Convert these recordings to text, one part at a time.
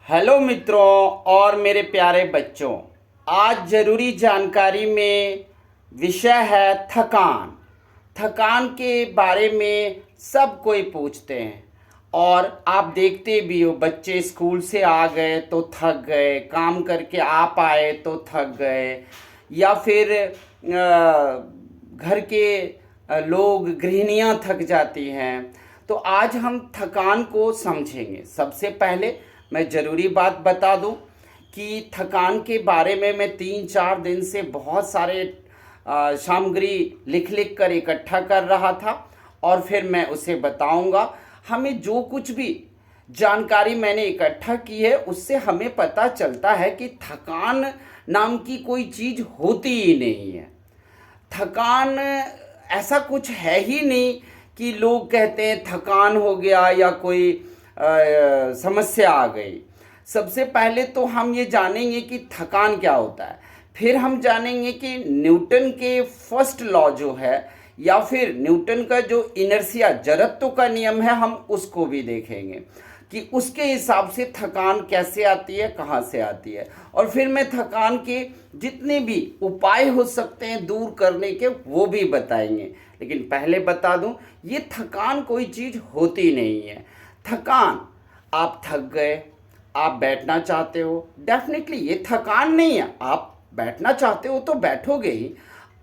Hello मित्रों और मेरे प्यारे बच्चों। आज ज़रूरी जानकारी में विषय है थकान। थकान के बारे में सब कोई पूछते हैं और आप देखते भी हो, बच्चे स्कूल से आ गए तो थक गए, काम करके आ पाए तो थक गए, या फिर घर के लोग गृहिणियाँ थक जाती हैं। तो आज हम थकान को समझेंगे। सबसे पहले मैं ज़रूरी बात बता दूं कि थकान के बारे में मैं 3-4 दिन से बहुत सारे सामग्री लिख लिख कर इकट्ठा कर रहा था और फिर मैं उसे बताऊंगा। हमें जो कुछ भी जानकारी मैंने इकट्ठा की है उससे हमें पता चलता है कि थकान नाम की कोई चीज़ होती ही नहीं है। थकान ऐसा कुछ है ही नहीं कि लोग कहते हैं थकान हो गया या कोई समस्या आ गई। सबसे पहले तो हम ये जानेंगे कि थकान क्या होता है, फिर हम जानेंगे कि न्यूटन के फर्स्ट लॉ जो है या फिर न्यूटन का जो इनर्शिया जड़त्व का नियम है हम उसको भी देखेंगे कि उसके हिसाब से थकान कैसे आती है, कहाँ से आती है, और फिर मैं थकान के जितने भी उपाय हो सकते हैं दूर करने के वो भी बताएंगे। लेकिन पहले बता दूं, ये थकान कोई चीज़ होती नहीं है। थकान, आप थक गए, आप बैठना चाहते हो, डेफिनेटली ये थकान नहीं है। आप बैठना चाहते हो तो बैठोगे ही।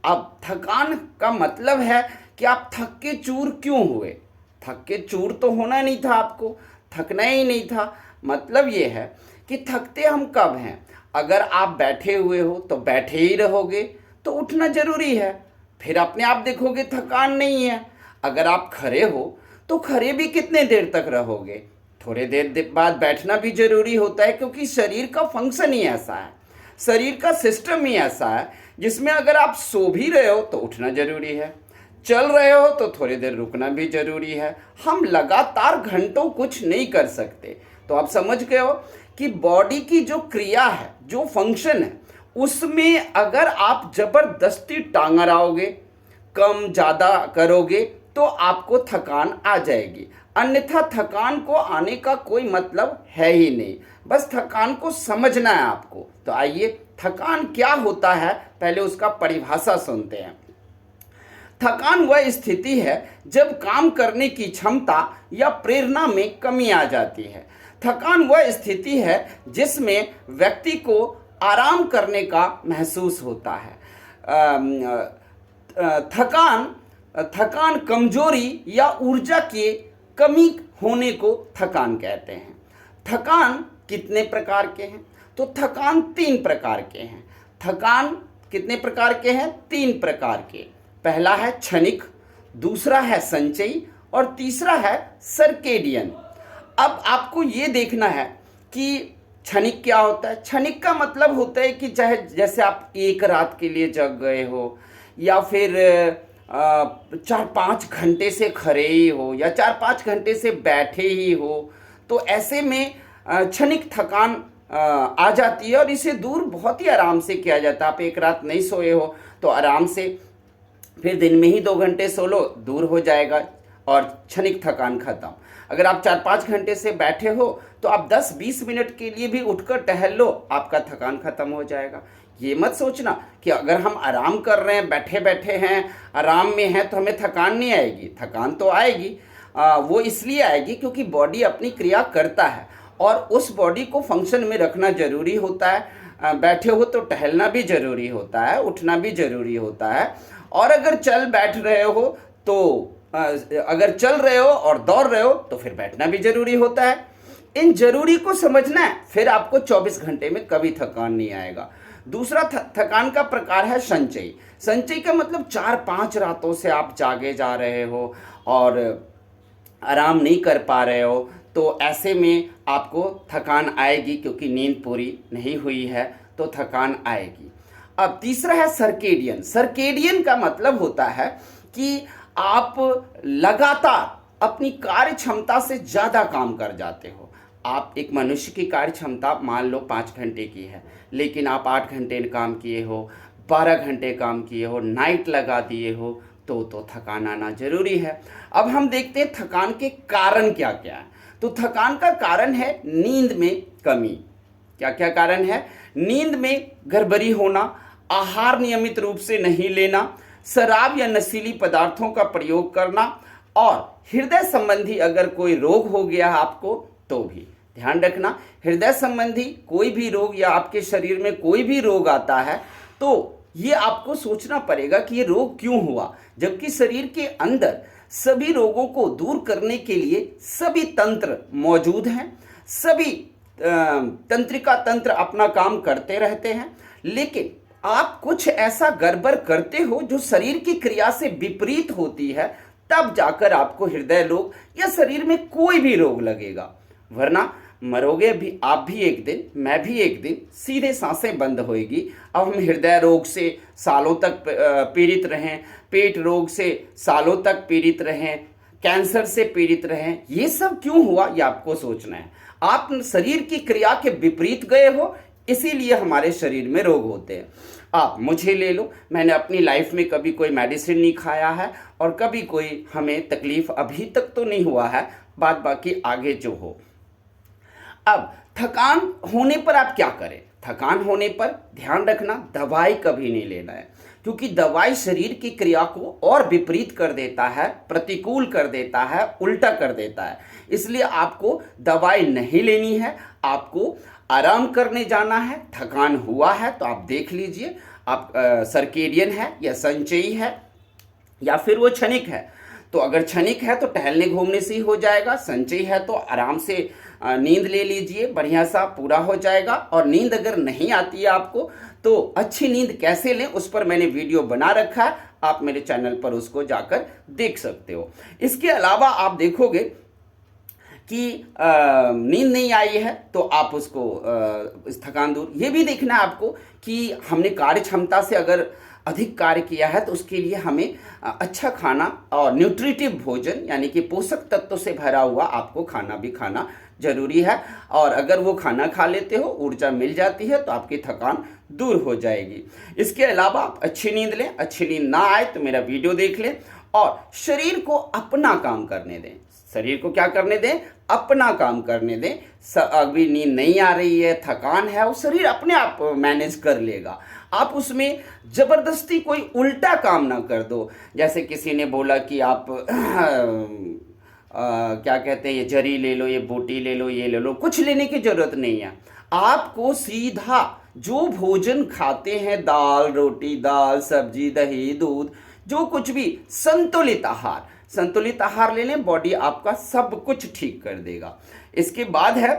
अब थकान का मतलब है कि आप थक के चूर क्यों हुए। थक के चूर तो होना नहीं था, आपको थकना ही नहीं था। मतलब ये है कि थकते हम कब हैं। अगर आप बैठे हुए हो तो बैठे ही रहोगे तो उठना जरूरी है, फिर अपने आप देखोगे थकान नहीं है। अगर आप खड़े हो तो खड़े भी कितने देर तक रहोगे, थोड़े देर बाद बैठना भी जरूरी होता है, क्योंकि शरीर का फंक्शन ही ऐसा है, शरीर का सिस्टम ही ऐसा है जिसमें अगर आप सो भी रहे हो तो उठना जरूरी है, चल रहे हो तो थोड़ी देर रुकना भी जरूरी है। हम लगातार घंटों कुछ नहीं कर सकते। तो आप समझ गए हो कि बॉडी की जो क्रिया है, जो फंक्शन है, उसमें अगर आप जबरदस्ती टांग अड़ाओगे, कम ज़्यादा करोगे तो आपको थकान आ जाएगी। अन्यथा थकान को आने का कोई मतलब है ही नहीं। बस थकान को समझना है आपको। तो आइए, थकान क्या होता है पहले उसका परिभाषा सुनते हैं। थकान वह स्थिति है जब काम करने की क्षमता या प्रेरणा में कमी आ जाती है। थकान वह स्थिति है जिसमें व्यक्ति को आराम करने का महसूस होता है। थकान थकान कमजोरी या ऊर्जा के कमी होने को थकान कहते हैं। थकान कितने प्रकार के हैं? तो थकान 3 प्रकार के हैं। थकान कितने प्रकार के हैं? 3 प्रकार के। पहला है क्षणिक, दूसरा है संचयी और तीसरा है सर्केडियन। अब आपको ये देखना है कि क्षणिक क्या होता है। क्षणिक का मतलब होता है कि चाहे जैसे आप एक रात के लिए जग गए हो, या फिर 4-5 घंटे से खड़े ही हो, या 4-5 घंटे से बैठे ही हो, तो ऐसे में क्षणिक थकान आ जाती है और इसे दूर बहुत ही आराम से किया जाता है। आप एक रात नहीं सोए हो तो आराम से फिर दिन में ही 2 घंटे सो लो, दूर हो जाएगा और क्षणिक थकान खत्म। अगर आप 4-5 घंटे से बैठे हो तो आप 10-20 मिनट के लिए भी उठकर टहल लो, आपका थकान खत्म हो जाएगा। ये मत सोचना कि अगर हम आराम कर रहे हैं, बैठे बैठे हैं, आराम में हैं, तो हमें थकान नहीं आएगी। थकान तो आएगी। वो इसलिए आएगी क्योंकि बॉडी अपनी क्रिया करता है और उस बॉडी को फंक्शन में रखना जरूरी होता है। बैठे हो तो टहलना भी जरूरी होता है, उठना भी जरूरी होता है। और अगर चल बैठ रहे हो तो अगर चल रहे हो और दौड़ रहे हो तो फिर बैठना भी जरूरी होता है। इन जरूरी को समझना है, फिर आपको 24 घंटे में कभी थकान नहीं आएगा। दूसरा थकान का प्रकार है संचयी। संचयी का मतलब 4-5 रातों से आप जागे जा रहे हो और आराम नहीं कर पा रहे हो, तो ऐसे में आपको थकान आएगी, क्योंकि नींद पूरी नहीं हुई है तो थकान आएगी। अब तीसरा है सर्केडियन। सर्केडियन का मतलब होता है कि आप लगातार अपनी कार्य क्षमता से ज़्यादा काम कर जाते हो। आप एक मनुष्य की कार्य क्षमता मान लो 5 घंटे की है, लेकिन आप 8 घंटे काम किए हो, 12 घंटे काम किए हो, नाइट लगा दिए हो, तो थकान आना जरूरी है। अब हम देखते हैं थकान के कारण क्या क्या है। तो थकान का कारण है नींद में कमी। क्या क्या कारण है? नींद में गड़बड़ी होना, आहार नियमित रूप से नहीं लेना, शराब या नशीली पदार्थों का प्रयोग करना, और हृदय संबंधी अगर कोई रोग हो गया आपको तो भी ध्यान रखना। हृदय संबंधी कोई भी रोग या आपके शरीर में कोई भी रोग आता है तो ये आपको सोचना पड़ेगा कि ये रोग क्यों हुआ, जबकि शरीर के अंदर सभी रोगों को दूर करने के लिए सभी तंत्र मौजूद हैं, सभी तंत्रिका तंत्र अपना काम करते रहते हैं। लेकिन आप कुछ ऐसा गड़बड़ करते हो जो शरीर की क्रिया से विपरीत होती है, तब जाकर आपको हृदय रोग या शरीर में कोई भी रोग लगेगा, वरना मरोगे भी आप भी एक दिन, मैं भी एक दिन, सीधे सांसें बंद होएगी। अब हम हृदय रोग से सालों तक पीड़ित रहें, पेट रोग से सालों तक पीड़ित रहें, कैंसर से पीड़ित रहें, ये सब क्यों हुआ ये आपको सोचना है। आप शरीर की क्रिया के विपरीत गए हो, इसीलिए हमारे शरीर में रोग होते हैं। आप मुझे ले लो, मैंने अपनी लाइफ में कभी कोई मेडिसिन नहीं खाया है और कभी कोई हमें तकलीफ अभी तक तो नहीं हुआ है, बात बाकी आगे जो हो। अब थकान होने पर आप क्या करें? थकान होने पर ध्यान रखना, दवाई कभी नहीं लेना है, क्योंकि दवाई शरीर की क्रिया को और विपरीत कर देता है, प्रतिकूल कर देता है, उल्टा कर देता है। इसलिए आपको दवाई नहीं लेनी है, आपको आराम करने जाना है। थकान हुआ है तो आप देख लीजिए आप सर्केडियन है या संचयी है या फिर वो क्षणिक है। तो अगर क्षणिक है तो टहलने घूमने से ही हो जाएगा, संचयी है तो आराम से नींद ले लीजिए, बढ़िया सा पूरा हो जाएगा। और नींद अगर नहीं आती है आपको तो अच्छी नींद कैसे लें उस पर मैंने वीडियो बना रखा है, आप मेरे चैनल पर उसको जाकर देख सकते हो। इसके अलावा आप देखोगे कि नींद नहीं आई है तो आप उसको इस थकान दूर, ये भी देखना है आपको कि हमने कार्य क्षमता से अगर अधिक कार्य किया है तो उसके लिए हमें अच्छा खाना और न्यूट्रिटिव भोजन यानी कि पोषक तत्वों से भरा हुआ आपको खाना भी खाना जरूरी है। और अगर वो खाना खा लेते हो, ऊर्जा मिल जाती है तो आपकी थकान दूर हो जाएगी। इसके अलावा आप अच्छी नींद लें, अच्छी नींद ना आए तो मेरा वीडियो देख लें और शरीर को अपना काम करने दें। शरीर को क्या करने दें? अपना काम करने दें। अभी नींद नहीं आ रही है, थकान है, वो शरीर अपने आप मैनेज कर लेगा। आप उसमें जबरदस्ती कोई उल्टा काम ना कर दो। जैसे किसी ने बोला कि आप क्या कहते हैं, ये जरी ले लो, ये बूटी ले लो, ये ले लो, कुछ लेने की जरूरत नहीं है। आपको सीधा जो भोजन खाते हैं, दाल रोटी, दाल सब्जी, दही दूध, जो कुछ भी, संतुलित आहार ले लें, बॉडी आपका सब कुछ ठीक कर देगा। इसके बाद है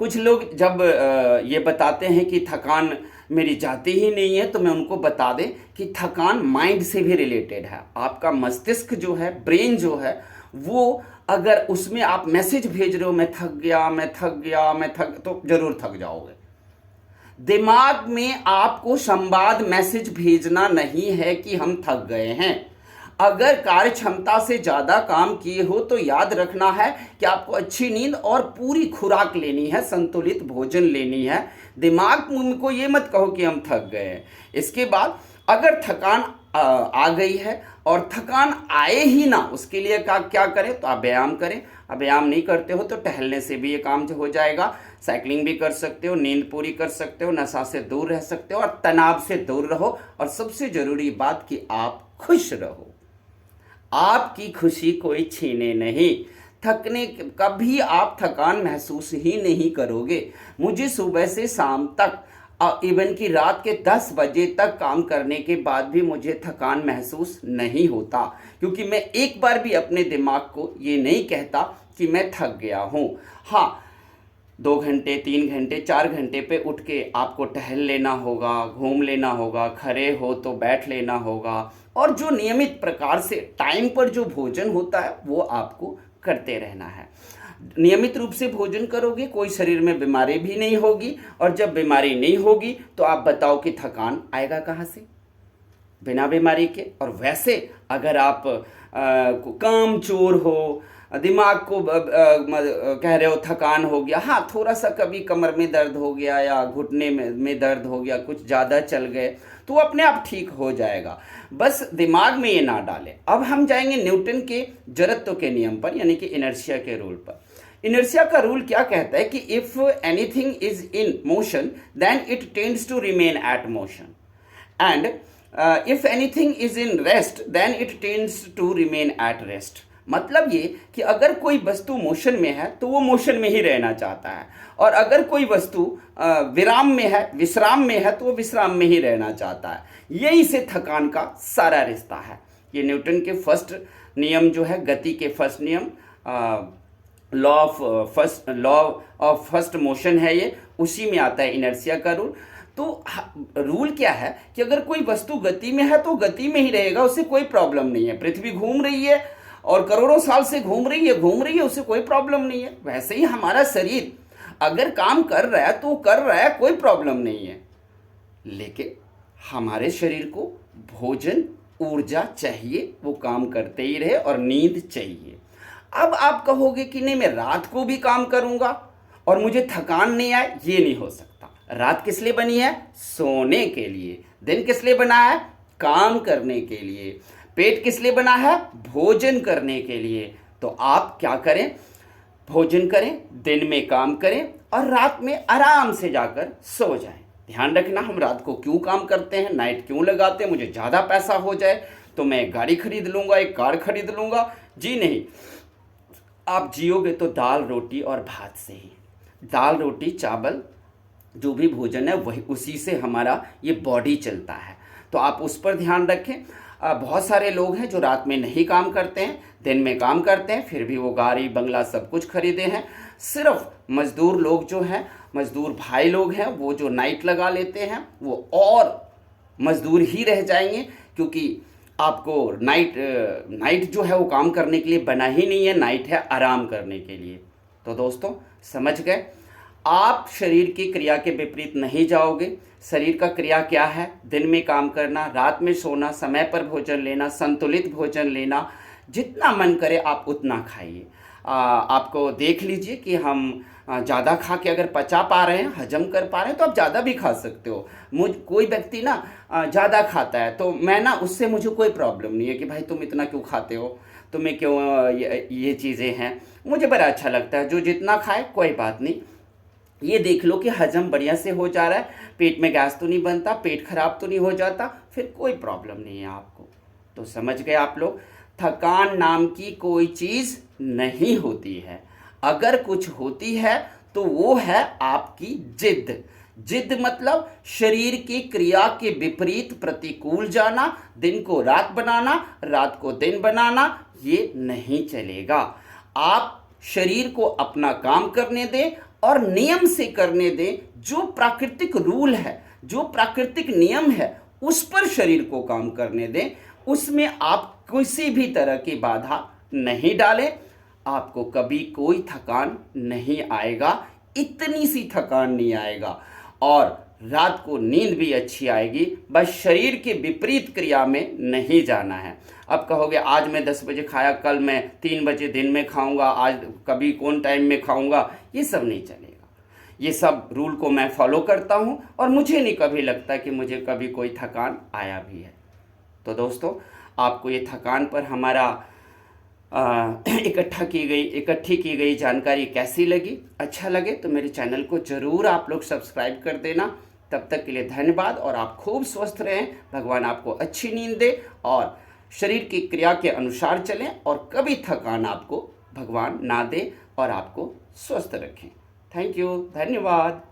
कुछ लोग जब ये बताते हैं कि थकान मेरी जाती ही नहीं है, तो मैं उनको बता दें कि थकान माइंड से भी रिलेटेड है। आपका मस्तिष्क जो है, ब्रेन जो है, वो अगर उसमें आप मैसेज भेज रहे हो मैं थक गया, मैं थक गया, मैं थक, तो जरूर थक जाओगे। दिमाग में आपको संवाद मैसेज भेजना नहीं है कि हम थक गए हैं। अगर कार्य क्षमता से ज़्यादा काम किए हो तो याद रखना है कि आपको अच्छी नींद और पूरी खुराक लेनी है, संतुलित भोजन लेनी है। दिमाग को ये मत कहो कि हम थक गए हैं। इसके बाद अगर थकान आ गई है और थकान आए ही ना, उसके लिए क्या करें? तो आप व्यायाम करें। अब व्यायाम नहीं करते हो तो टहलने से भी ये काम हो जाएगा। साइकिलिंग भी कर सकते हो, नींद पूरी कर सकते हो, नशा से दूर रह सकते हो और तनाव से दूर रहो। और सबसे जरूरी बात कि आप खुश रहो। आपकी खुशी कोई छीने नहीं। थकने कभी आप थकान महसूस ही नहीं करोगे। मुझे सुबह से शाम तक, इवन कि रात के 10 बजे तक काम करने के बाद भी मुझे थकान महसूस नहीं होता, क्योंकि मैं एक बार भी अपने दिमाग को ये नहीं कहता कि मैं थक गया हूँ। हाँ, 2 घंटे, 3 घंटे, 4 घंटे पे उठ के आपको टहल लेना होगा, घूम लेना होगा, खड़े हो तो बैठ लेना होगा। और जो नियमित प्रकार से टाइम पर जो भोजन होता है वो आपको करते रहना है। नियमित रूप से भोजन करोगे, कोई शरीर में बीमारी भी नहीं होगी। और जब बीमारी नहीं होगी तो आप बताओ कि थकान आएगा कहाँ से? बिना बीमारी के। और वैसे अगर आप काम चोर हो, दिमाग को कह रहे हो थकान हो गया, हाँ थोड़ा सा कभी कमर में दर्द हो गया या घुटने में दर्द हो गया, कुछ ज़्यादा चल गए तो अपने आप ठीक हो जाएगा। बस दिमाग में ये ना डालें। अब हम जाएंगे न्यूटन के जड़त्व के नियम पर, यानी कि इनर्शिया के रूल पर। इनर्शिया का रूल क्या कहता है कि if anything is in motion then it tends to remain at motion, and if anything is in rest then it tends to remain at rest. मतलब ये कि अगर कोई वस्तु मोशन में है तो वो मोशन में ही रहना चाहता है, और अगर कोई वस्तु विराम में है, विश्राम में है, तो वो विश्राम में ही रहना चाहता है। यही से थकान का सारा रिश्ता है। ये न्यूटन के फर्स्ट नियम जो है, गति के फर्स्ट नियम, लॉ ऑफ फर्स्ट मोशन है, ये उसी में आता है इनर्शिया का रूल। तो रूल क्या है कि अगर कोई वस्तु गति में है तो गति में ही रहेगा, उससे कोई प्रॉब्लम नहीं है। पृथ्वी घूम रही है और करोड़ों साल से घूम रही है, उससे कोई प्रॉब्लम नहीं है। वैसे ही हमारा शरीर अगर काम कर रहा है तो कर रहा है, कोई प्रॉब्लम नहीं है। लेकिन हमारे शरीर को भोजन, ऊर्जा चाहिए, वो काम करते ही रहे, और नींद चाहिए। अब आप कहोगे कि नहीं, मैं रात को भी काम करूंगा और मुझे थकान नहीं आए, ये नहीं हो सकता। रात किस लिए बनी है? सोने के लिए। दिन किस लिए बना है? काम करने के लिए। पेट किस लिए बना है? भोजन करने के लिए। तो आप क्या करें? भोजन करें, दिन में काम करें, और रात में आराम से जाकर सो जाएं। ध्यान रखना, हम रात को क्यों काम करते हैं, नाइट क्यों लगाते हैं? मुझे ज़्यादा पैसा हो जाए तो मैं एक गाड़ी खरीद लूँगा, एक कार खरीद लूँगा। जी नहीं, आप जियोगे तो दाल रोटी और भात से ही। दाल रोटी चावल जो भी भोजन है वही, उसी से हमारा ये बॉडी चलता है। तो आप उस पर ध्यान रखें। बहुत सारे लोग हैं जो रात में नहीं काम करते हैं, दिन में काम करते हैं, फिर भी वो गाड़ी बंगला सब कुछ खरीदे हैं। सिर्फ मज़दूर लोग जो हैं, मज़दूर भाई लोग हैं, वो जो नाइट लगा लेते हैं वो और मज़दूर ही रह जाएंगे, क्योंकि आपको नाइट जो है वो काम करने के लिए बना ही नहीं है। नाइट है आराम करने के लिए। तो दोस्तों समझ गए, आप शरीर की क्रिया के विपरीत नहीं जाओगे। शरीर का क्रिया क्या है? दिन में काम करना, रात में सोना, समय पर भोजन लेना, संतुलित भोजन लेना, जितना मन करे आप उतना खाइए। आपको देख लीजिए कि हम ज़्यादा खा के अगर पचा पा रहे हैं, हजम कर पा रहे हैं, तो आप ज़्यादा भी खा सकते हो। कोई व्यक्ति ना ज़्यादा खाता है तो मैं ना, उससे मुझे कोई प्रॉब्लम नहीं है कि भाई तुम इतना क्यों खाते हो, तुम्हें क्यों ये चीज़ें हैं। मुझे बड़ा अच्छा लगता है, जो जितना खाए कोई बात नहीं। ये देख लो कि हजम बढ़िया से हो जा रहा है, पेट में गैस तो नहीं बनता, पेट खराब तो नहीं हो जाता, फिर कोई प्रॉब्लम नहीं है आपको। तो समझ गए आप लोग, थकान नाम की कोई चीज़ नहीं होती है। अगर कुछ होती है तो वो है आपकी जिद। जिद मतलब शरीर की क्रिया के विपरीत प्रतिकूल जाना, दिन को रात बनाना, रात को दिन बनाना, ये नहीं चलेगा। आप शरीर को अपना काम करने दें और नियम से करने दें। जो प्राकृतिक रूल है, जो प्राकृतिक नियम है, उस पर शरीर को काम करने दें। उसमें आप किसी भी तरह की बाधा नहीं डालें, आपको कभी कोई थकान नहीं आएगा, इतनी सी थकान नहीं आएगा, और रात को नींद भी अच्छी आएगी। बस शरीर के विपरीत क्रिया में नहीं जाना है। अब कहोगे आज मैं 10 बजे खाया, कल मैं 3 बजे दिन में खाऊंगा, आज कभी कौन टाइम में खाऊंगा, ये सब नहीं चलेगा। ये सब रूल को मैं फॉलो करता हूँ और मुझे नहीं कभी लगता कि मुझे कभी कोई थकान आया भी है। तो दोस्तों, आपको ये थकान पर हमारा इकट्ठी की गई जानकारी कैसी लगी? अच्छा लगे तो मेरे चैनल को ज़रूर आप लोग सब्सक्राइब कर देना। तब तक के लिए धन्यवाद, और आप खूब स्वस्थ रहें। भगवान आपको अच्छी नींद दे और शरीर की क्रिया के अनुसार चलें, और कभी थकान आपको भगवान ना दे, और आपको स्वस्थ रखें। थैंक यू, धन्यवाद।